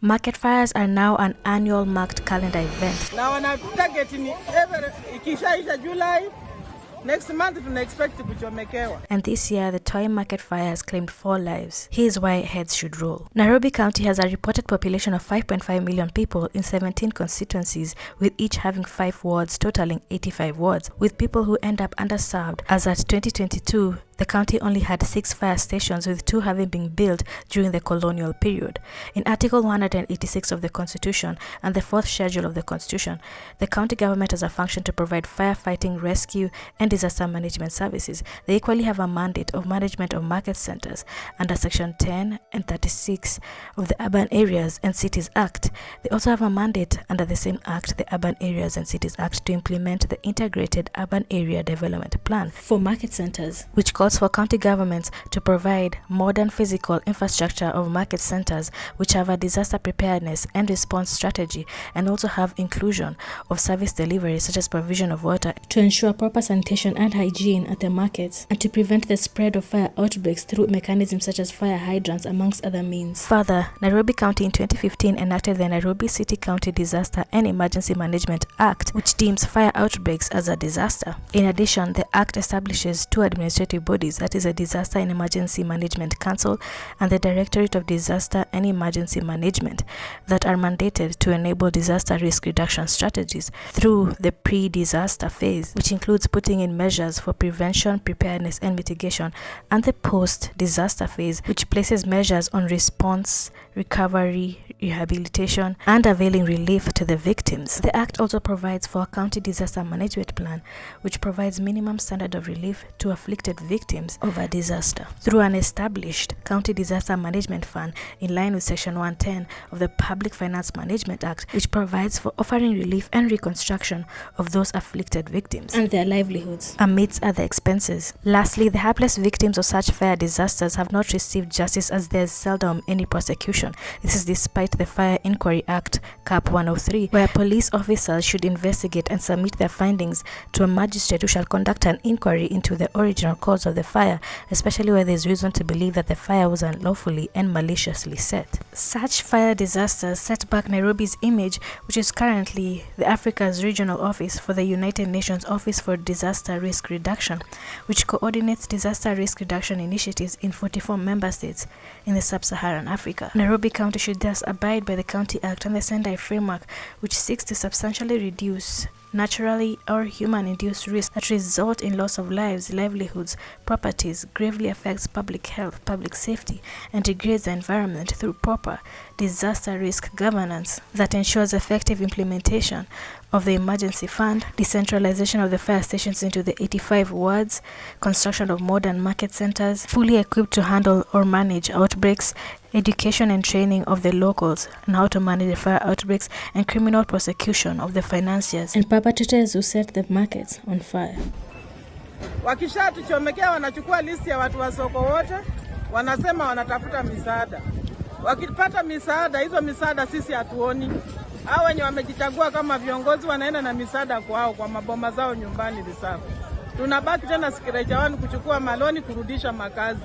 Market fires are now an annual marked calendar event. Now on our target in Ikisha July, next month we expect kuchomekewa. And this year, the Toi market fire has claimed 4 lives. Here's why heads should roll. Nairobi County has a reported population of 5.5 million people in 17 constituencies, with each having 5 wards, totaling 85 wards, with people who end up underserved. As at 2022, the county only had 6 fire stations, with 2 having been built during the colonial period. In Article 186 of the Constitution and the 4th Schedule of the Constitution, the county government has a function to provide firefighting, rescue, and disaster management services. They equally have a mandate of management of market centers under Section 10 and 36 of the Urban Areas and Cities Act. They also have a mandate under the same act, the Urban Areas and Cities Act, to implement the Integrated Urban Area Development Plan for market centers, which calls for county governments to provide modern physical infrastructure of market centers which have a disaster preparedness and response strategy, and also have inclusion of service delivery such as provision of water to ensure proper sanitation and hygiene at the markets, and to prevent the spread of fire outbreaks through mechanisms such as fire hydrants, amongst other means. Further, Nairobi County in 2015 enacted the Nairobi City County Disaster and Emergency Management Act, which deems fire outbreaks as a disaster. In addition, the act establishes 2 administrative bodies, that is a Disaster and Emergency Management Council and the Directorate of Disaster and Emergency Management, that are mandated to enable disaster risk reduction strategies through the pre-disaster phase, which includes putting in measures for prevention, preparedness, and mitigation, and the post-disaster phase, which places measures on response, recovery, rehabilitation, and availing relief to the victims. The Act also provides for a county disaster management plan, which provides minimum standard of relief to afflicted victims of a disaster through an established county disaster management fund in line with Section 110 of the Public Finance Management Act, which provides for offering relief and reconstruction of those afflicted victims and their livelihoods amidst other expenses. Lastly, the helpless victims of such fire disasters have not received justice, as there is seldom any prosecution. This is despite the Fire Inquiry Act, Cap 103, where police officers should investigate and submit their findings to a magistrate who shall conduct an inquiry into the original cause of the fire, especially where there is reason to believe that the fire was unlawfully and maliciously set. Such fire disasters set back Nairobi's image, which is currently the Africa's regional office for the United Nations Office for Disaster Risk Reduction, which coordinates disaster risk reduction initiatives in 44 member states in the sub-Saharan Africa. Nairobi County should thus abide by the County Act and the Sendai Framework, which seeks to substantially reduce naturally or human-induced risks that result in loss of lives, livelihoods, properties, gravely affects public health, public safety, and degrades the environment through proper disaster risk governance that ensures effective implementation of the emergency fund, decentralization of the fire stations into the 85 wards, construction of modern market centers, fully equipped to handle or manage outbreaks, education and training of the locals on how to manage the fire outbreaks, and criminal prosecution of the financiers and perpetrators who set the markets on fire. Wakisha tuchomekea wanachukua listi ya watu wa soko wote, wanasema wanatafuta misaada. Wakipata misaada, hizo misaada sisi hatuoni. Hao wenye wamejichagua kama viongozi wanaenda na misaada kwao kwa maboma zao nyumbani visafu. Tunabaki tena Sikirejawani kuchukua maloni kurudisha makazi.